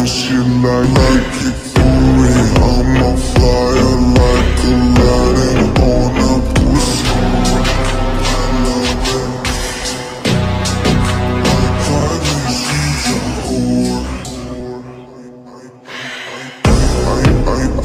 know she like it for it. I'm a flyer like Aladdin on a pussy. I love it. My private, she's a whore.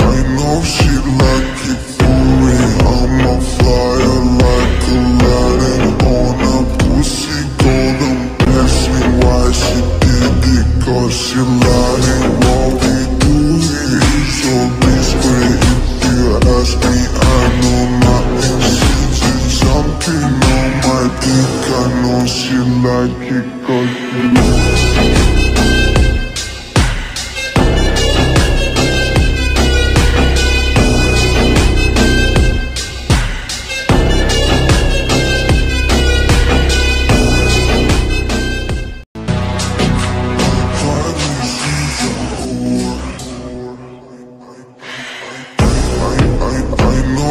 I know she like it for it. I'm a flyer like Aladdin on a pussy. Golden blessing, why she did it? Cause she lied in what we do here. So discreet, if you ask me, I know nothing. She's just something on my dick. I know she like it cause she knows.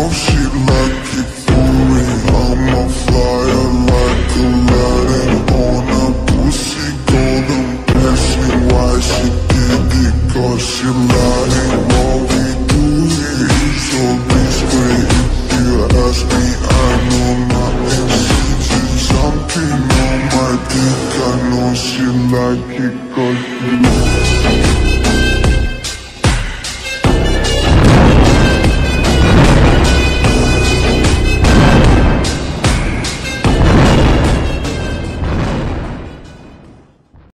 She like it for it. I'm a flyer like Aladdin on a pussy. Golden blessing, why she did it? Cause she lied in what we do here. So discreet, if you ask me, I know nothing. She's just something on my dick. I know she like it cause she knows.